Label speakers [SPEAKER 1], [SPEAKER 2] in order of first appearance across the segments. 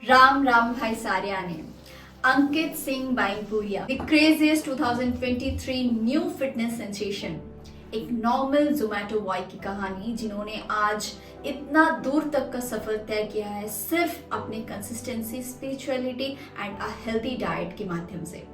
[SPEAKER 1] राम राम भाई सारिया ने Ankit Singh Baiyanpuria the craziest 2023 new fitness sensation, एक normal Zomato boy की कहानी जिन्होंने आज इतना दूर तक का सफर तय किया है सिर्फ अपने consistency, spirituality and a healthy diet के माध्यम से।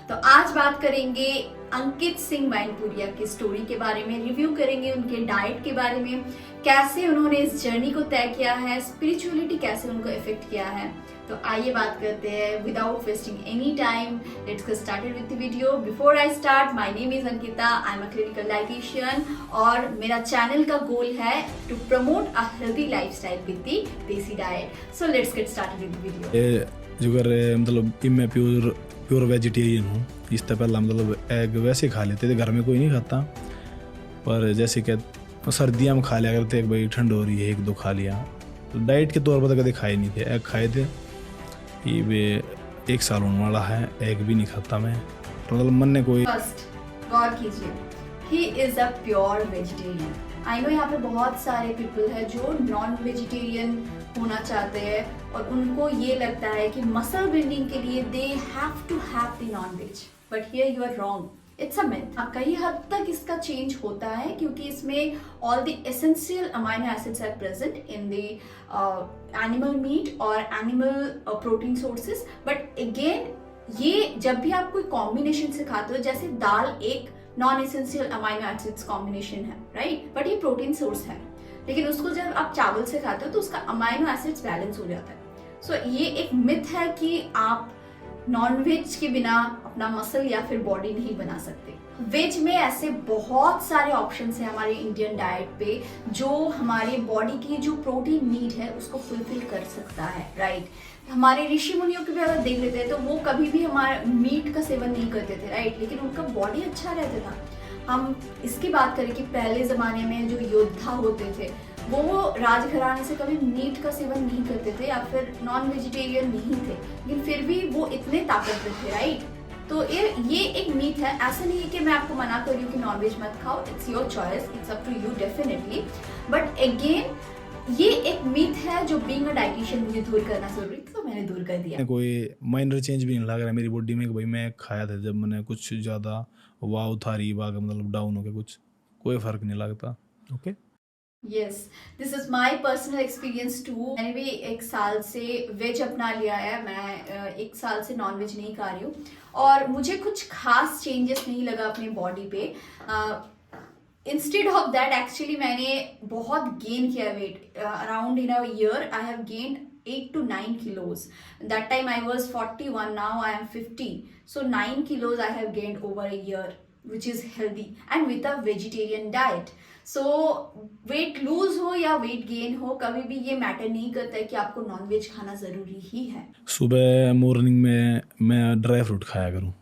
[SPEAKER 1] तो आज बात करेंगे अंकित सिंह बाइनपुरिया की स्टोरी के बारे में, रिव्यू करेंगे उनके डाइट के बारे में, कैसे उन्होंने इस जर्नी को तय किया है, स्पिरिचुअलिटी कैसे उनको इफेक्ट किया है। तो आइए बात करते हैं without wasting any time. Let's get started with the video. Before I start, my name is Ankita, I am a clinical dietitian और मेरा चैनल का गोल है to promote a healthy lifestyle with the desi diet. So let's get started with the video.
[SPEAKER 2] जुगर मतलब मैं pure vegetarian हूँ। इससे पहले मतलब एग वैसे खा लेते थे, घर में कोई नहीं खाता, पर जैसे कि सर्दियाँ में खा लिया करते, एक भाई ठंड हो रही है एक दो खा लिया, तो डाइट के तौर पर तो कभी खाए नहीं थे। एग खाए थे, ये वे 1 साल होने वाला है, एग भी नहीं खाता मैं, मतलब मन ने कोई।
[SPEAKER 1] फर्स्ट गौर कीजिए, he is a pure vegetarian. I know यहाँ पे बहुत सारे पीपल है जो नॉन वेजिटेरियन होना चाहते हैं और उनको ये लगता है कि मसल बिल्डिंग के लिए they have to have the non veg, but here you are wrong, it's a myth. कई हद तक इसका चेंज होता है क्योंकि इसमें all the essential amino acids are present in the animal meat और animal protein sources. But again ये जब भी आप कोई कॉम्बिनेशन से खाते हो, जैसे दाल एक non essential amino acids combination है, राइट, बट ये प्रोटीन सोर्स है, लेकिन उसको जब आप चावल से खाते हो तो उसका अमाइनो एसिड्स बैलेंस हो जाता है। सो ये एक मिथ है कि आप नॉनवेज के बिना अपना मसल या फिर बॉडी नहीं बना सकते। वेज में ऐसे बहुत सारे ऑप्शंस हैं हमारे इंडियन डाइट पे जो हमारे बॉडी की जो प्रोटीन नीड है उसको फुलफिल कर सकता है, राइट। हमारे ऋषि मुनियों के भी अगर देख लेते हैं तो वो कभी भी हमारे मीट का सेवन नहीं करते थे, राइट, लेकिन उनका बॉडी अच्छा रहता था। हम इसकी बात करें कि पहले जमाने में जो योद्धा होते थे वो राजघराने से कभी मीट का सेवन नहीं करते थे या फिर नॉन वेजिटेरियन नहीं थे, लेकिन फिर भी वो इतने ताकतवर थे, राइट। तो ये एक मीट है। ऐसा नहीं है कि मैं आपको मना कर रही हूँ कि नॉनवेज मत खाओ, it's your choice, it's up to you definitely, but again ये एक मीथ है जो बीइंग अ डाइटिशियन मुझे दूर करना जरूरी था, तो मैंने दूर कर दिया।
[SPEAKER 2] कोई माइनर चेंज भी नहीं लग रहा मेरी बॉडी में कि भाई मैं खाया था जब मैंने कुछ ज़्यादा वाव था रही बाग मतलब डाउन हो गया, कुछ कोई फर्क नहीं लगता। Okay,
[SPEAKER 1] yes, this is my personal experience too. मैंने भी 1 साल से वेज अपना लिया है, मैं 1 साल से नॉन वेज नहीं खा रही हूँ और मुझे कुछ खास चेंजेस नहीं लगा अपनी बॉडी पे। इंस्टेड ऑफ दैट एक्चुअली मैंने बहुत गेन किया weight. Around in a year I have gained 8 to 9 kilos. That time I was 41, now I am 50. So 9 kilos I have gained over a year, which is healthy and with a vegetarian diet. So weight lose हो या weight gain हो, कभी भी ये matter नहीं करता है कि आपको नॉनवेज खाना ज़रूरी ही है।
[SPEAKER 2] सुबह मॉर्निंग में मैं ड्राई फ्रूट खाया करूँ,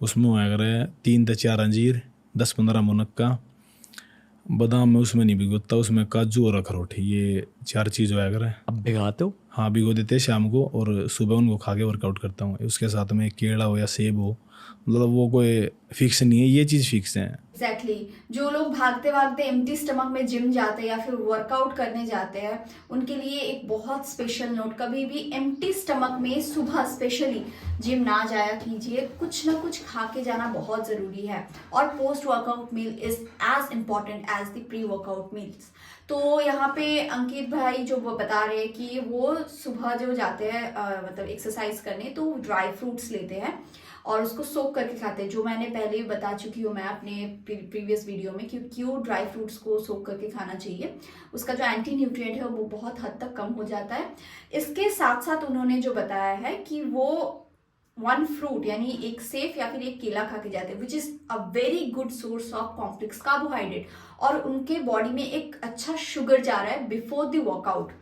[SPEAKER 2] उसमें होया करे 3 से 4 अंजीर, 10-15 मुनक्का, बादाम में उसमें नहीं भिगोता, उसमें काजू और अखरोट, ये 4 चीज़ होया करे।
[SPEAKER 3] अब भिगाते हो?
[SPEAKER 2] हाँ, भिगो देते हैं शाम को और सुबह उनको खा के वर्कआउट करता हूँ। उसके साथ में केला हो या सेब हो, मतलब वो कोई फिक्स नहीं है, ये चीज़ फिक्स है।
[SPEAKER 1] एग्जैक्टली जो लोग भागते भागते एम्प्टी स्टमक में जिम जाते हैं या फिर वर्कआउट करने जाते हैं उनके लिए एक बहुत स्पेशल नोट, कभी भी एम्प्टी स्टमक में सुबह स्पेशली जिम ना जाया कीजिए, कुछ ना कुछ खा के जाना बहुत ज़रूरी है। और post workout meal is as important as the pre workout meals. तो यहाँ पे अंकित भाई जो वो बता रहे हैं कि वो सुबह जो जाते हैं मतलब एक्सरसाइज करने तो ड्राई फ्रूट्स लेते हैं और उसको सोक करके खाते हैं, जो मैंने पहले भी बता चुकी हूँ मैं अपने प्रीवियस वीडियो में कि क्यों ड्राई फ्रूट्स को सोक करके खाना चाहिए। उसका जो एंटी न्यूट्रिएंट है वो बहुत हद तक कम हो जाता है। इसके साथ साथ उन्होंने जो बताया है कि वो 1 फ्रूट यानी एक सेब या फिर एक केला खा के जाते हैं, which is a very good source of complex carbohydrate, और उनके बॉडी में एक अच्छा शुगर जा रहा है बिफोर द वर्कआउट।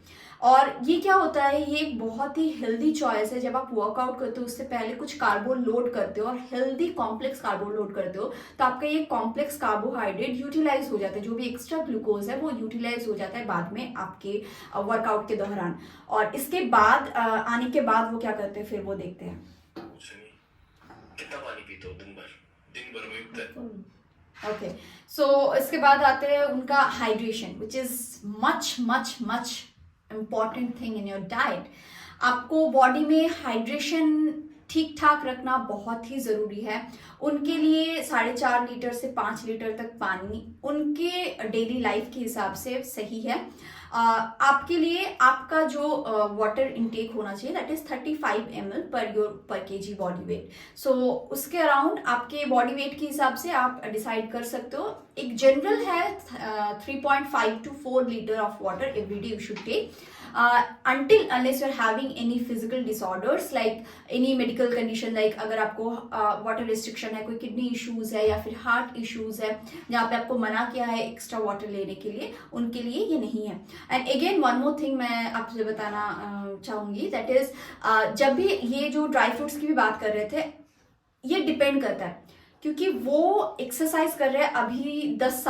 [SPEAKER 1] और ये क्या होता है, ये एक बहुत ही हेल्दी चॉइस है। जब आप वर्कआउट करते हो उससे पहले कुछ कार्बो लोड करते हो और हेल्दी कॉम्प्लेक्स कार्बो लोड करते हो तो आपका ये कॉम्प्लेक्स कार्बोहाइड्रेट यूटिलाइज हो जाता है, जो भी एक्स्ट्रा ग्लूकोज है वो यूटिलाइज हो जाता है बाद में आपके वर्कआउट के दौरान। और इसके बाद आने के बाद वो क्या करते हैं फिर वो देखते हैं।
[SPEAKER 2] कितना पानी पीते हो दिन भर में?
[SPEAKER 1] ओके, सो इसके बाद आते हैं उनका hydration, which is much much much important thing in your diet. आपको बॉडी में हाइड्रेशन ठीक ठाक रखना बहुत ही ज़रूरी है। उनके लिए 4.5 लीटर से 5 लीटर तक पानी उनके डेली लाइफ के हिसाब से सही है। आपके लिए आपका जो वाटर इनटेक होना चाहिए दैट इज 35 ml पर केजी बॉडी वेट। सो उसके अराउंड आपके बॉडी वेट के हिसाब से आप डिसाइड कर सकते हो। एक जनरल है 3.5 to 4 litre of water every day you should take until unless you're having any physical disorders like any medical condition like अगर आपको वाटर रिस्ट्रिक्शन है, कोई किडनी इश्यूज है या फिर हार्ट इश्यूज है जहाँ पे आपको मना किया है एक्स्ट्रा वाटर लेने के लिए, उनके लिए ये नहीं है। And again one more thing मैं आपसे बताना चाहूँगी दैट इज जब भी ये जो ड्राई फ्रूट्स की भी बात कर रहे थे, ये डिपेंड करता है क्योंकि वो एक्सरसाइज कर रहे हैं अभी 10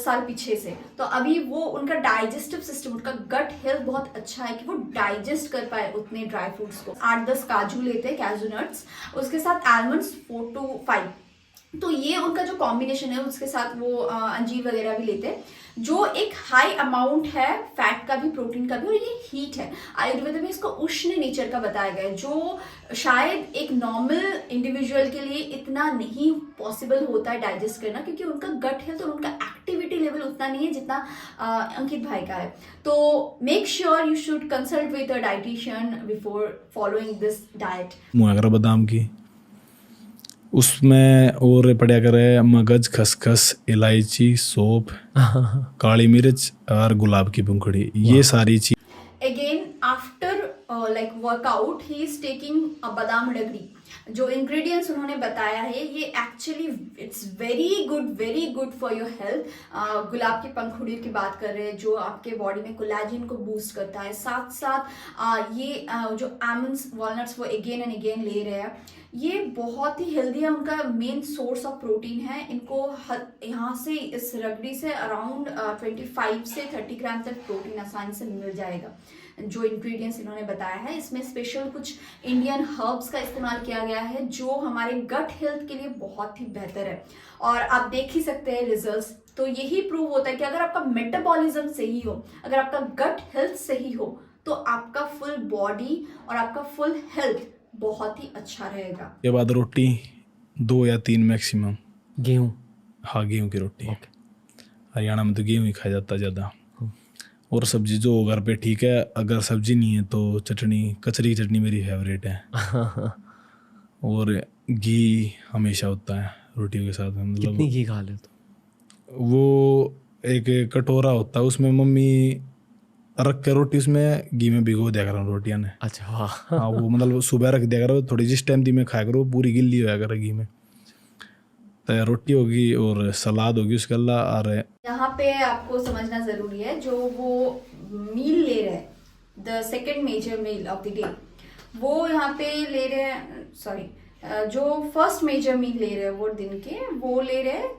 [SPEAKER 1] साल पीछे से, तो अभी वो उनका डाइजेस्टिव सिस्टम, उनका गट हेल्थ बहुत अच्छा है कि वो डाइजेस्ट कर पाए उतने ड्राई फ्रूट्स को। 8-10 काजू लेते हैं, कैजू नट्स, उसके साथ आलमंड्स 4 to 5, तो ये उनका जो कॉम्बिनेशन है, उसके साथ वो अंजीर वगैरह भी लेते हैं जो एक हाई अमाउंट है फैट का भी, प्रोटीन का भी, और ये हीट है। आयुर्वेद में इसको उष्ण नेचर का बताया गया है जो शायद एक नॉर्मल इंडिविजुअल के लिए इतना नहीं पॉसिबल होता है डाइजेस्ट करना क्योंकि उनका गट हेल्थ और उनका एक्टिविटी लेवल उतना नहीं है जितना अंकित भाई का है। तो make sure you should consult with a dietitian before following this diet.
[SPEAKER 2] मुआगरा बादाम की उसमें और पड़ा करे मगज, खसखस, इलायची, सौंफ, काली मिर्च और गुलाब की पंखुड़ी, ये सारी चीज।
[SPEAKER 1] अगेन आफ्टर लाइक वर्कआउट ही इज टेकिंग बादाम डगरी। जो इंग्रेडिएंट्स उन्होंने बताया है ये actually it's very good for your health. गुलाब की पंखुड़ी की बात कर रहे हैं जो आपके बॉडी में कोलेजन को बूस्ट करता है, साथ साथ ये जो आलमंड्स, वॉलनट्स वो अगेन एंड अगेन ले रहे हैं, ये बहुत ही हेल्दी है, उनका मेन सोर्स ऑफ प्रोटीन है। इनको यहाँ से इस रगड़ी से अराउंड 25 से 30 ग्राम तक प्रोटीन आसानी से मिल जाएगा। जो इंग्रेडिएंट्स इन्होंने बताया है इसमें स्पेशल कुछ इंडियन हर्ब्स का इस्तेमाल किया गया है जो हमारे गट हेल्थ के लिए बहुत ही बेहतर है और आप देख ही सकते हैं रिजल्ट्स। तो यही प्रूव होता है कि अगर आपका मेटाबॉलिज्म सही हो, अगर आपका गट हेल्थ सही हो, तो आपका फुल बॉडी और आपका फुल हेल्थ बहुत ही अच्छा रहेगा।
[SPEAKER 2] के बाद रोटी 2 या 3 मैक्सिमम।
[SPEAKER 3] गेहूँ?
[SPEAKER 2] हाँ, गेहूँ की रोटी।
[SPEAKER 3] ओके।
[SPEAKER 2] हरियाणा में तो गेहूँ ही खाया जाता ज़्यादा। और सब्जी जो घर पे ठीक है, अगर सब्जी नहीं है तो चटनी, कचरी की चटनी मेरी फेवरेट है। और घी हमेशा होता है रोटियों के साथ में। मतलब
[SPEAKER 3] कितनी घी खा लेते?
[SPEAKER 2] वो एक कटोरा होता है उसमें मम्मी रख के रोटी उसमें घी में भिगो दिया करो रोटियां ने।
[SPEAKER 3] अच्छा, वाह।
[SPEAKER 2] हाँ, वो मतलब सुबह रख दिया करो, थोड़ी जिस टाइम दी में खाया करो पूरी गिल्ली होया करे घी में। तो रोटी होगी और सलाद होगी उसके अलावा। और
[SPEAKER 1] यहाँ पे आपको समझना जरूरी है जो वो मील ले रहे हैं, the second major meal of the day, वो यहाँ पे ले रहे हैं, सॉरी, जो फर्स्ट मेजर मील ले रहे हैं वो दिन के, वो ले रहे हैं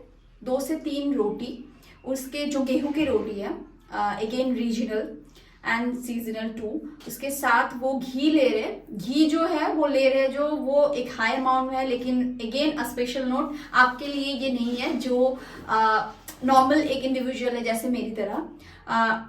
[SPEAKER 1] 2 से 3 रोटी। उसके जो गेहूं की रोटी है again regional and seasonal too, उसके साथ वो घी ले रहे हैं। घी जो है वो ले रहे हैं जो वो एक हाई अमाउंट में है, लेकिन अगेन अ स्पेशल नोट आपके लिए ये नहीं है जो नॉर्मल एक इंडिविजुअल है जैसे मेरी तरह,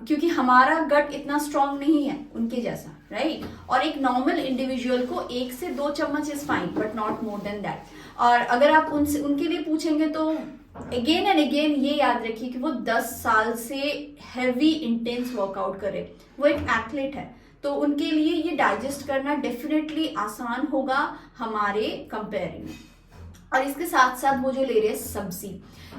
[SPEAKER 1] क्योंकि हमारा गट इतना स्ट्रांग नहीं है उनके जैसा, राइट। और एक नॉर्मल इंडिविजुअल को 1 से 2 चम्मच is fine but not more than that. और अगर आप उनसे उनके लिए पूछेंगे तो अगेन एंड अगेन ये याद रखिए कि वो 10 साल से हैवी इंटेंस वर्कआउट करे, वो एक एथलीट है, तो उनके लिए ये डाइजेस्ट करना डेफिनेटली आसान होगा हमारे कंपेयरिंग में। और इसके साथ साथ वो जो ले रहे हैं सब्जी,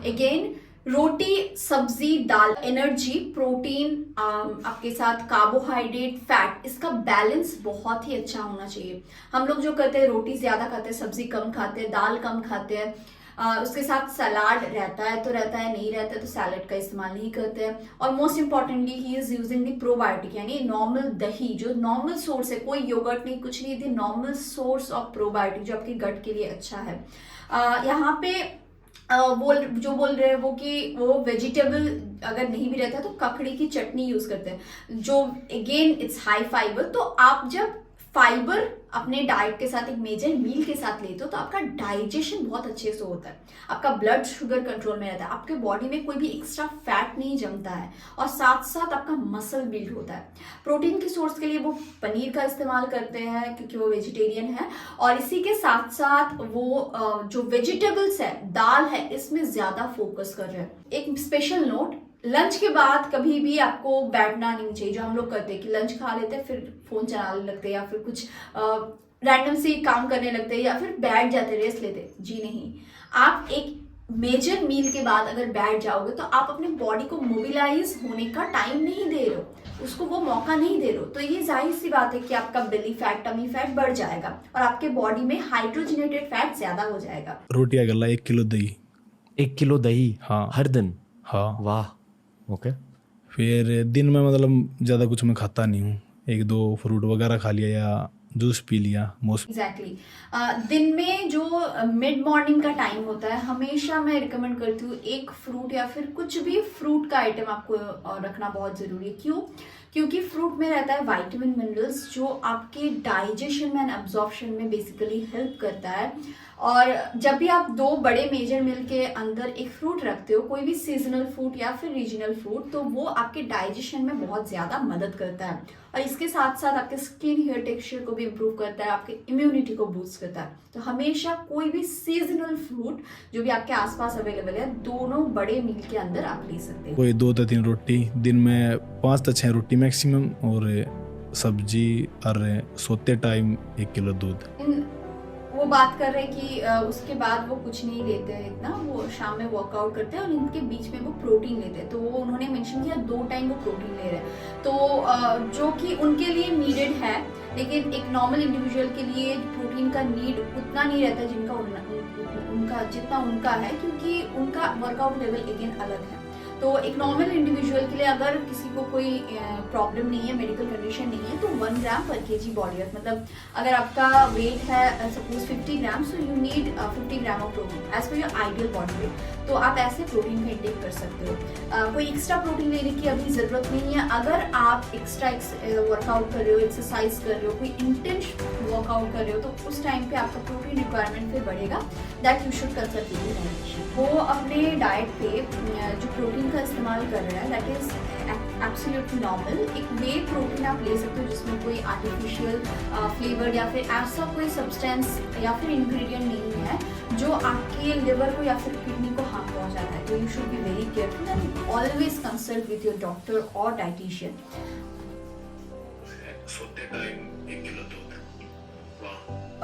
[SPEAKER 1] अगेन रोटी, सब्जी, दाल, एनर्जी, प्रोटीन, आपके साथ कार्बोहाइड्रेट, फैट, इसका बैलेंस बहुत ही अच्छा होना चाहिए। हम लोग जो करते हैं रोटी ज्यादा खाते हैं, सब्जी कम खाते हैं, दाल कम खाते हैं, उसके साथ सलाड रहता है तो रहता है, नहीं रहता है तो सैलड का इस्तेमाल नहीं करते हैं। और most importantly he is using the probiotic, यानी नॉर्मल दही जो नॉर्मल सोर्स है, कोई योगर्ट नहीं, कुछ नहीं, the normal source of probiotic जो आपके गट के लिए अच्छा है। यहाँ पे वो जो बोल रहे हैं वो कि वो वेजिटेबल अगर नहीं भी रहता तो ककड़ी की चटनी यूज करते हैं जो अगेन इट्स हाई फाइबर। तो आप जब फाइबर अपने डाइट के साथ एक मेजर मील के साथ लेते हो तो आपका डाइजेशन बहुत अच्छे से होता है, आपका ब्लड शुगर कंट्रोल में रहता है, आपके बॉडी में कोई भी एक्स्ट्रा फैट नहीं जमता है और साथ साथ आपका मसल बिल्ड होता है। प्रोटीन के सोर्स के लिए वो पनीर का इस्तेमाल करते हैं क्योंकि वो वेजिटेरियन है, और इसी के साथ साथ वो जो वेजिटेबल्स है, दाल है, इसमें ज्यादा फोकस कर रहे हैं। एक स्पेशल नोट, लंच के बाद कभी भी आपको बैठना नहीं चाहिए, जो हम लोग करते हैं कि लंच खा लेते हैं फिर फोन चलाने लगते हैं या फिर कुछ रैंडम से काम करने लगते हैं या फिर बैठ जाते हैं, रेस्ट लेते हैं। जी नहीं, आप एक मेजर मील के बाद अगर बैठ जाओगे तो आप अपने बॉडी को मोबिलाइज होने का टाइम नहीं दे रहे हो, उसको वो मौका नहीं दे रहे हो, तो ये जाहिर सी बात है कि आपका बेली फैट, टमी फैट बढ़ जाएगा और आपके बॉडी में हाइड्रोजनेटेड फैट ज्यादा हो जाएगा।
[SPEAKER 2] रोटियां गला 1 किलो दही।
[SPEAKER 3] 1 किलो दही?
[SPEAKER 2] हाँ
[SPEAKER 3] हर दिन?
[SPEAKER 2] हाँ।
[SPEAKER 3] वाह, ओके।
[SPEAKER 2] फिर दिन में मतलब ज़्यादा कुछ मैं खाता नहीं हूँ, 1-2 फ्रूट वगैरह खा लिया या जूस पी लिया मोस्ट।
[SPEAKER 1] एग्जैक्टली दिन में जो मिड मॉर्निंग का टाइम होता है, हमेशा मैं रिकमेंड करती हूँ एक फ्रूट या फिर कुछ भी फ्रूट का आइटम आपको रखना बहुत ज़रूरी है। क्यों? क्योंकि फ्रूट में रहता है विटामिन, मिनरल्स जो आपके डाइजेशन में एंड अब्जॉर्प्शन में बेसिकली हेल्प करता है। और जब भी आप 2 बड़े मेजर मील के अंदर एक फ्रूट रखते हो, कोई भी सीजनल फ्रूट या फिर रीजनल फ्रूट, तो वो आपके डाइजेशन में बहुत ज़्यादा मदद करता है और इसके साथ साथ आपके स्किन हेयर टेक्सचर को भी इम्प्रूव करता है, आपके इम्यूनिटी को बूस्ट करता है। तो हमेशा कोई भी सीजनल फ्रूट जो भी आपके आसपास अवेलेबल है, दोनों बड़े मील के अंदर आप ले सकते हो।
[SPEAKER 2] कोई 2 से 3 रोटी दिन में, 5 से 6 रोटी मैक्सिमम, और सब्जी, और सोते टाइम 1 किलो दूध।
[SPEAKER 1] वो बात कर रहे हैं कि उसके बाद वो कुछ नहीं लेते हैं इतना, वो शाम में वर्कआउट करते हैं और इनके बीच में वो प्रोटीन लेते हैं। तो वो उन्होंने मेंशन किया 2 टाइम वो प्रोटीन ले रहे हैं, तो जो कि उनके लिए नीडेड है, लेकिन एक नॉर्मल इंडिविजुअल के लिए प्रोटीन का नीड उतना नहीं रहता जिनका उनका जितना उनका है, क्योंकि उनका वर्कआउट लेवल अगेन अलग है। तो एक नॉर्मल इंडिविजुअल के लिए अगर किसी को कोई प्रॉब्लम नहीं है, मेडिकल कंडीशन नहीं है, तो 1 ग्राम पर केजी बॉडी वेट, मतलब अगर आपका वेट है suppose 50 gram, so you need 50 gram of protein as per your ideal body weight. तो आप ऐसे प्रोटीन का इंटेक कर सकते हो। कोई एक्स्ट्रा प्रोटीन लेने की अभी ज़रूरत नहीं है। अगर आप एक्स्ट्रा वर्कआउट कर रहे हो, एक्सरसाइज कर रहे हो, कोई इंटेंस वर्कआउट कर रहे हो, तो उस टाइम पे आपका प्रोटीन रिक्वायरमेंट फिर बढ़ेगा, that you should consult with your dietitian. वो अपने डाइट पे जो प्रोटीन का इस्तेमाल कर रहा है, दैट इज एब्सोल्युटली नॉर्मल। एक वे प्रोटीन आप ले सकते हो जिसमें कोई आर्टिफिशियल फ्लेवर या फिर ऐसा कोई सब्सटेंस या फिर इंग्रेडिएंट नहीं है जो आपके लिवर को या फिर किडनी को हार्म पहुंचाता है। तो you should be very careful and always consult with your doctor और डाइटिशियन।
[SPEAKER 2] सोते टाइम 1 किलो दूध।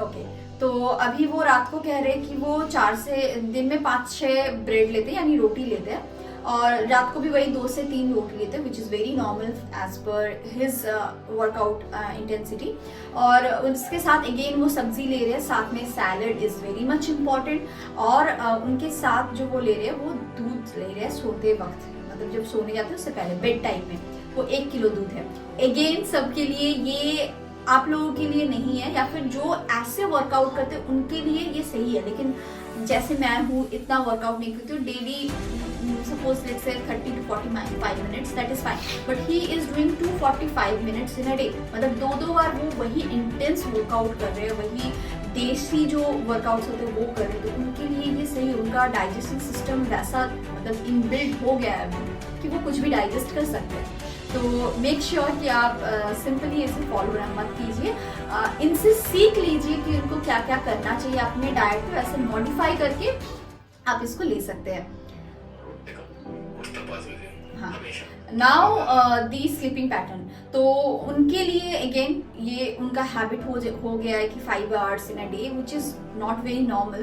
[SPEAKER 1] ओके, तो अभी वो रात को कह रहे हैं कि वो 4 से दिन में 5-6 ब्रेड लेते हैं, यानी रोटी लेते हैं, और रात को भी वही 2 से 3 रोटी लेते हैं, which is very normal as per his workout intensity. और उसके साथ अगेन वो सब्जी ले रहे हैं, साथ में salad is very much important, और उनके साथ जो वो ले रहे हैं वो दूध ले रहे हैं सोते वक्त, मतलब जब सोने जाते हैं उससे पहले बेड टाइम में, वो 1 किलो दूध है। अगेन सबके लिए ये आप लोगों के लिए नहीं है, या फिर जो ऐसे वर्कआउट करते हैं उनके लिए ये सही है, लेकिन जैसे मैं हूँ इतना वर्कआउट नहीं करती हूँ daily, suppose let's say 30 to 45 minutes, that is fine, but he is doing 245 minutes in a day, मतलब 2 बार वो वही इंटेंस वर्कआउट कर रहे हैं, वही देसी जो वर्कआउट्स होते हैं वो कर रहे हैं, तो उनके लिए ये सही है। उनका डाइजेस्टिव सिस्टम वैसा मतलब इनबिल्ट हो गया है कि वो कुछ भी डाइजेस्ट कर सकते हैं। तो मेक श्योर कि आप सिंपली इसे फॉलो मत कीजिए, इनसे सीख लीजिए कि उनको क्या क्या करना चाहिए अपने डाइट को ऐसे मॉडिफाई करके आप इसको ले सकते हैं। हाँ, नाउ दी स्लीपिंग पैटर्न, तो उनके लिए अगेन ये उनका हैबिट हो गया है कि 5 hours in a day, which is not very normal.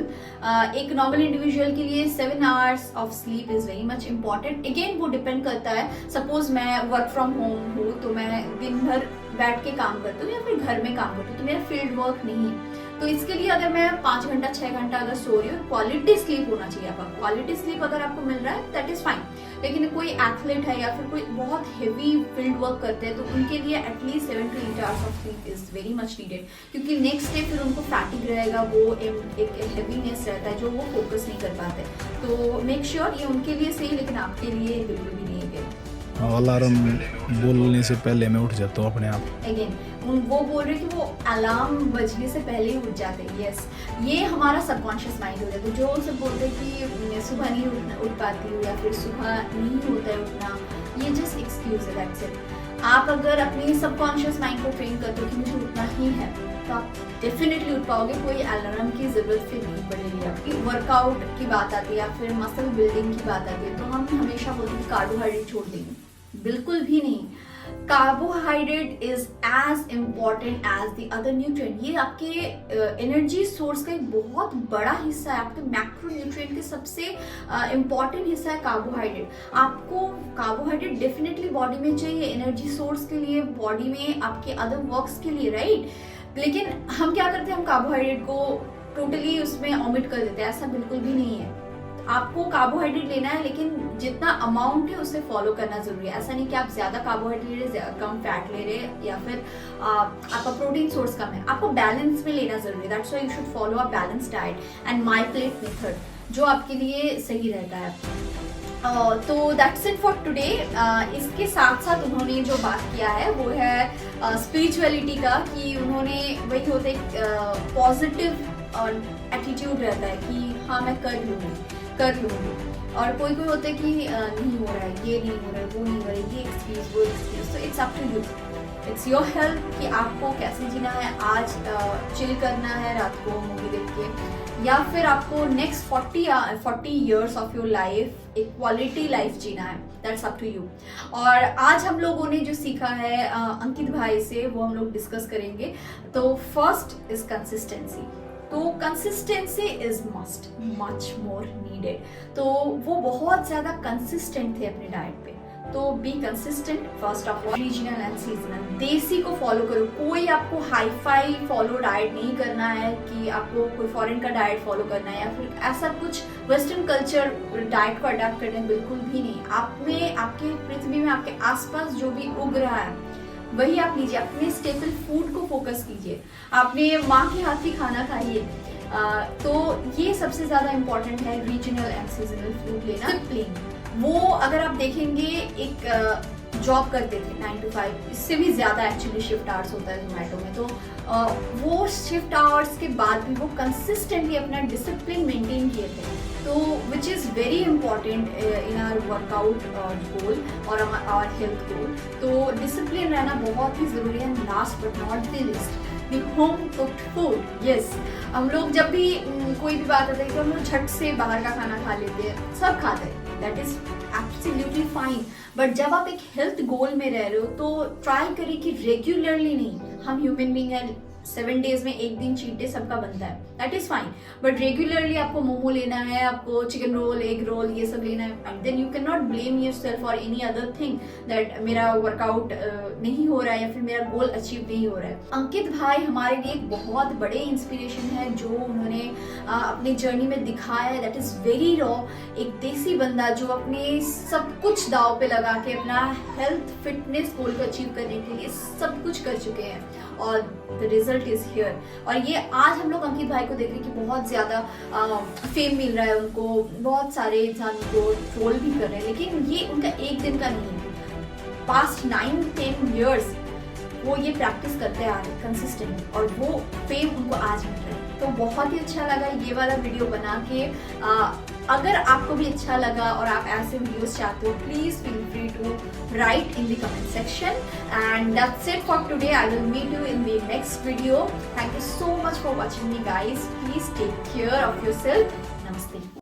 [SPEAKER 1] एक नॉर्मल इंडिविजुअल के लिए 7 hours of sleep is very much important. Again वो डिपेंड करता है, सपोज मैं वर्क फ्रॉम होम हूँ तो मैं दिन भर बैठ के काम करती हूँ या फिर घर में काम करती हूँ, तो मेरा फील्ड वर्क नहीं है, तो इसके लिए अगर मैं 5 घंटा 6 घंटा अगर सो रही हूँ, क्वालिटी स्लीप होना चाहिए आपका। क्वालिटी स्लीप अगर आपको मिल रहा है दैट इज फाइन, लेकिन कोई एथलीट है या फिर कोई बहुत हेवी फील्ड वर्क करते हैं तो उनके लिए at least 7 to 8 hours of sleep is very much needed, क्योंकि नेक्स्ट डे फिर उनको फैटिक रहेगा, वो एक हेवीनेस रहता है जो वो फोकस नहीं कर पाते। तो मेक श्योर ये उनके लिए सही, लेकिन आपके लिए बिल्कुल भी नहीं है।
[SPEAKER 2] अलार्म बोलने से पहले मैं उठ जाता हूँ अपने आप।
[SPEAKER 1] अगेन वो बोल रहे कि वो अलार्म बजने से पहले ही उठ जाते हैं। यस, ये हमारा सबकॉन्शियस माइंड हो जाता है। जो सब बोलते हैं कि सुबह नहीं उठ पाती हूँ या फिर सुबह नहीं होता है उठना, ये जस्ट एक्सक्यूज है, दैट्स इट। आप अगर अपनी सबकॉन्शियस माइंड को ट्रेन करते हो कि मुझे उठना ही है, तो आप डेफिनेटली उठ पाओगे, कोई अलार्म की जरूरत फिर नहीं पड़ेगी आपकी। वर्कआउट की बात आती है या फिर मसल बिल्डिंग की बात आती है तो हम हमेशा बोलते हैं कार्बोहाइड्रेट छोड़ देंगे, बिल्कुल भी नहीं। Carbohydrate is as important as the other nutrient. ये आपके एनर्जी सोर्स का एक बहुत बड़ा हिस्सा है, आपके मैक्रो न्यूट्रिएंट के सबसे इम्पॉर्टेंट हिस्सा है कार्बोहाइड्रेट। आपको कार्बोहाइड्रेट डेफिनेटली बॉडी में चाहिए, एनर्जी सोर्स के लिए, बॉडी में आपके अदर वर्क्स के लिए, राइट। लेकिन हम क्या करते हैं, हम कार्बोहाइड्रेट को टोटली उसमें ओमिट कर देते हैं। ऐसा बिल्कुल भी नहीं है। आपको कार्बोहाइड्रेट लेना है, लेकिन जितना अमाउंट है उसे फॉलो करना जरूरी है। ऐसा नहीं कि आप ज्यादा कार्बोहाइड्रेट कम फैट ले रहे हैं या फिर आपका प्रोटीन सोर्स कम है। आपको बैलेंस में लेना जरूरी है। That's why you should follow a balance diet and my plate method, जो आपके लिए सही रहता है। तो दैट्स इट फॉर टुडे। इसके साथ साथ उन्होंने जो बात किया है वो है स्पिरिचुअलिटी का, कि उन्होंने वही होता है पॉजिटिव एटीट्यूड रहता है कि हाँ मैं कर लूँगी। और कोई होता है कि नहीं हो रहा है, ये नहीं हो रहा है, वो नहीं हो रहा है, ये एक्सक्यूज वो एक्सक्यूज। तो it's up to you, it's your help कि आपको कैसे जीना है। आज चिल करना है रात को मूवी देख के, या फिर आपको next 40 years of your life एक क्वालिटी लाइफ जीना है। That's up to you. और आज हम लोगों ने जो सीखा है अंकित भाई से, वो हम लोग डिस्कस करेंगे। तो फर्स्ट इज कंसिस्टेंसी। तो consistency is must, much more needed. तो वो बहुत ज्यादा कंसिस्टेंट थे अपने डाइट पे। तो be consistent first of all. Regional and seasonal, देसी को फॉलो करो। कोई आपको हाई फाई फॉलो डाइट नहीं करना है कि आपको कोई फॉरेन का डाइट फॉलो करना है या फिर ऐसा कुछ वेस्टर्न कल्चर डाइट को अडॉप्ट करना है, बिल्कुल भी नहीं। आप में, आपके पृथ्वी में, आपके आसपास जो भी उग रहा है वही आप लीजिए। अपने स्टेपल फूड को फोकस कीजिए, अपने माँ के हाथ की खाना खाइए। तो ये सबसे ज्यादा इम्पोर्टेंट है, रीजनल एंड सीजनल फूड लेना। डिसिप्लिन, वो अगर आप देखेंगे एक जॉब करते थे 9 to 5, इससे भी ज्यादा एक्चुअली शिफ्ट आवर्स होता है जोमेटो में। तो वो शिफ्ट आवर्स के बाद भी वो कंसिस्टेंटली अपना डिसिप्लिन मेंटेन किए थे। तो which is very important in our workout goal और आवर हेल्थ गोल। तो डिसिप्लिन रहना बहुत ही ज़रूरी है। Last but not the list, the home cooked food. Yes, हम लोग जब भी कोई भी बात आती है तो हम लोग झट से बाहर का खाना खा लेते हैं, सब खाते हैं, that is absolutely fine. But जब आप एक हेल्थ गोल में रह रहे हो तो ट्राई करिए कि रेगुलरली नहीं, हम ह्यूमन बीइंग हैं, 7 डेज में एक दिन चीट डे सबका बनता है, that is fine. But regularly आपको मोमो लेना है, आपको चिकन रोल, एग रोल, ये सब लेना है, then you can not blame yourself for any other thing that मेरा वर्कआउट नहीं हो रहा है या फिर मेरा गोल अचीव नहीं हो रहा है। अंकित भाई हमारे लिए एक बहुत बड़े इंस्पिरेशन है, जो उन्होंने अपनी जर्नी में दिखाया है। दैट इज वेरी रॉ, एक देसी बंदा जो अपने सब कुछ दाव पे लगा के अपना हेल्थ फिटनेस गोल को अचीव करने के लिए सब कुछ कर चुके हैं और द रिजल्ट इज हियर। और ये आज हम लोग अंकित भाई को देख रहे हैं कि बहुत ज्यादा फेम मिल रहा है उनको, बहुत सारे इंसान को ट्रोल भी कर रहे हैं, लेकिन ये उनका एक दिन का नहीं है। पास्ट 9-10 years वो ये प्रैक्टिस करते आ रहे कंसिस्टेंटली, और वो फेम उनको आज मिल रहा है। तो बहुत ही अच्छा लगा ये वाला वीडियो बना के। अगर आपको भी अच्छा लगा और आप ऐसे वीडियोस चाहते हो, please feel free to write in the comment section. And that's it for today. I will meet you in the next video. Thank you so much for watching me guys. Please take care of yourself. नमस्ते।